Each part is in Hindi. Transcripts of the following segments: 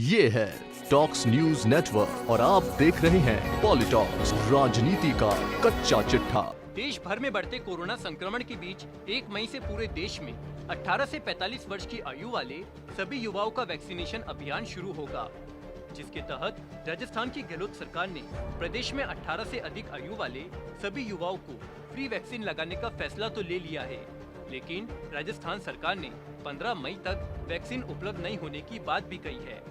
ये है टॉक्स न्यूज नेटवर्क और आप देख रहे हैं पॉलिटॉक्स, राजनीति का कच्चा चिट्ठा। देश भर में बढ़ते कोरोना संक्रमण के बीच 1 मई से पूरे देश में 18 से 45 वर्ष की आयु वाले सभी युवाओं का वैक्सीनेशन अभियान शुरू होगा, जिसके तहत राजस्थान की गहलोत सरकार ने प्रदेश में 18 से अधिक आयु वाले सभी युवाओं को फ्री वैक्सीन लगाने का फैसला तो ले लिया है, लेकिन राजस्थान सरकार ने 15 मई तक वैक्सीन उपलब्ध नहीं होने की बात भी कही है।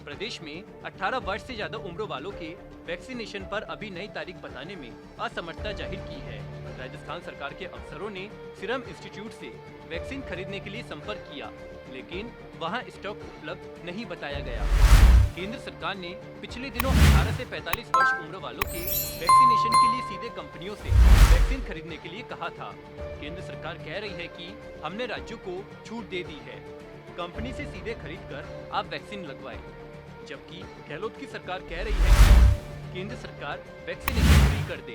प्रदेश में 18 वर्ष से ज्यादा उम्र वालों के वैक्सीनेशन पर अभी नई तारीख बताने में असमर्थता जाहिर की है। राजस्थान सरकार के अफसरों ने सीरम इंस्टीट्यूट से वैक्सीन खरीदने के लिए संपर्क किया, लेकिन वहां स्टॉक उपलब्ध नहीं बताया गया। केंद्र सरकार ने पिछले दिनों 18 से 45 वर्ष उम्र वालों के वैक्सीनेशन के लिए सीधे कंपनियों से वैक्सीन खरीदने के लिए कहा था। केंद्र सरकार कह रही है कि हमने राज्यों को छूट दे दी है, कंपनी से सीधे खरीद कर आप वैक्सीन लगवाएं। जबकि गहलोत की सरकार कह रही है कि केंद्र सरकार वैक्सीनेशन फ्री कर दे।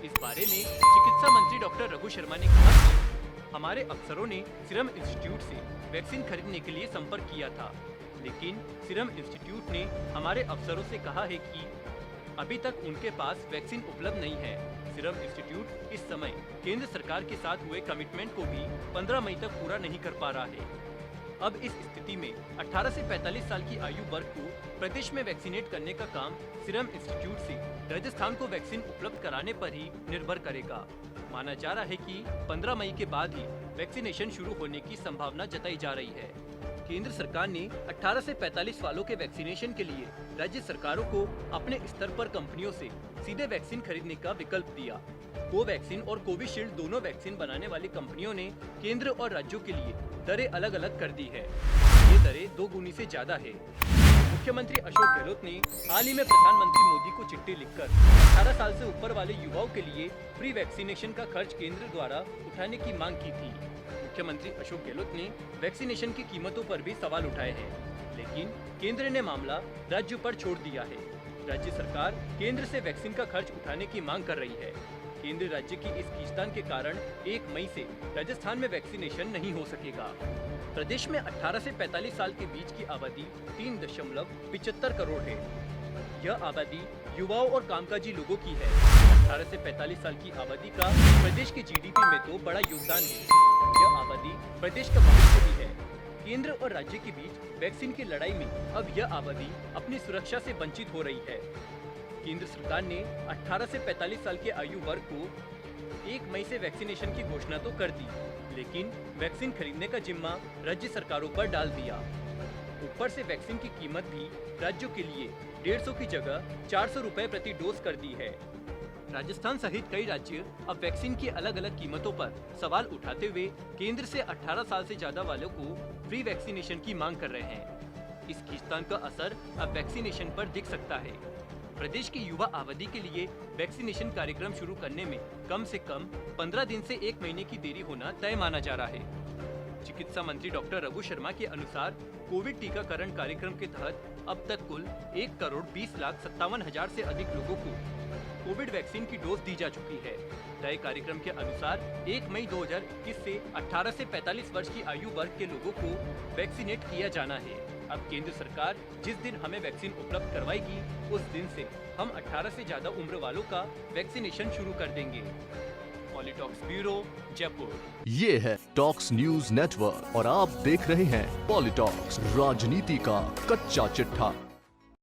इस बारे में चिकित्सा मंत्री डॉक्टर रघु शर्मा ने कहा कि हमारे अफसरों ने सीरम इंस्टीट्यूट से वैक्सीन खरीदने के लिए संपर्क किया था, लेकिन सीरम इंस्टीट्यूट ने हमारे अफसरों से कहा है कि अभी तक उनके पास वैक्सीन उपलब्ध नहीं है। सीरम इंस्टीट्यूट इस समय केंद्र सरकार के साथ हुए कमिटमेंट को भी 15 मई तक पूरा नहीं कर पा रहा है। अब इस स्थिति में 18 से 45 साल की आयु वर्ग को प्रदेश में वैक्सीनेट करने का काम सीरम इंस्टीट्यूट से राजस्थान को वैक्सीन उपलब्ध कराने पर ही निर्भर करेगा। माना जा रहा है कि 15 मई के बाद ही वैक्सीनेशन शुरू होने की संभावना जताई जा रही है। केंद्र सरकार ने 18 से 45 वालों के वैक्सीनेशन के लिए राज्य सरकारों को अपने स्तर पर कंपनियों से सीधे वैक्सीन खरीदने का विकल्प दिया। कोवैक्सीन और कोविशील्ड दोनों वैक्सीन बनाने वाली कंपनियों ने केंद्र और राज्यों के लिए दरें अलग अलग कर दी है। ये दरें 2 गुनी से ज्यादा है। मुख्यमंत्री अशोक गहलोत ने हाल ही में प्रधानमंत्री मोदी को चिट्ठी लिखकर 18 साल से ऊपर वाले युवाओं के लिए फ्री वैक्सीनेशन का खर्च केंद्र द्वारा उठाने की मांग की थी। मुख्यमंत्री अशोक गहलोत ने वैक्सीनेशन की कीमतों पर भी सवाल उठाए हैं, लेकिन केंद्र ने मामला राज्यों पर छोड़ दिया है। राज्य सरकार केंद्र से वैक्सीन का खर्च उठाने की मांग कर रही है। केंद्र राज्य की इस खींचतान के कारण 1 मई से राजस्थान में वैक्सीनेशन नहीं हो सकेगा। प्रदेश में 18 से 45 साल के बीच की आबादी 3.75 करोड़ है। यह आबादी युवाओं और कामकाजी लोगों की है। 18 से 45 साल की आबादी का प्रदेश के जीडीपी में तो बड़ा योगदान है। यह आबादी प्रदेश का भविष्य भी है। केंद्र और राज्य के बीच वैक्सीन की लड़ाई में अब यह आबादी अपनी सुरक्षा से वंचित हो रही है। केंद्र सरकार ने 18 से 45 साल के आयु वर्ग को 1 मई से वैक्सीनेशन की घोषणा तो कर दी, लेकिन वैक्सीन खरीदने का जिम्मा राज्य सरकारों पर डाल दिया। ऊपर से वैक्सीन की कीमत भी राज्यों के लिए 150 की जगह 400 रुपए प्रति डोज कर दी है। राजस्थान सहित कई राज्य अब वैक्सीन की अलग अलग कीमतों पर सवाल उठाते हुए केंद्र से 18 साल से ज्यादा वालों को फ्री वैक्सीनेशन की मांग कर रहे हैं। इस खींचतान का असर अब वैक्सीनेशन पर दिख सकता है। प्रदेश की युवा आबादी के लिए वैक्सीनेशन कार्यक्रम शुरू करने में कम से कम 15 दिन से 1 महीने की देरी होना तय माना जा रहा है। चिकित्सा मंत्री डॉक्टर रघु शर्मा के अनुसार कोविड टीकाकरण कार्यक्रम के तहत अब तक कुल 1,20,57,000 से अधिक लोगों को कोविड वैक्सीन की डोज दी जा चुकी है। नए कार्यक्रम के अनुसार 1 मई 2021 से 18 से 45 वर्ष की आयु वर्ग के लोगों को वैक्सीनेट किया जाना है। अब केंद्र सरकार जिस दिन हमें वैक्सीन उपलब्ध करवाएगी, उस दिन से हम 18 से ज्यादा उम्र वालों का वैक्सीनेशन शुरू कर देंगे। पॉलिटॉक्स ब्यूरो, जयपुर। ये है टॉक्स न्यूज नेटवर्क और आप देख रहे हैं पॉलिटॉक्स, राजनीति का कच्चा चिट्ठा।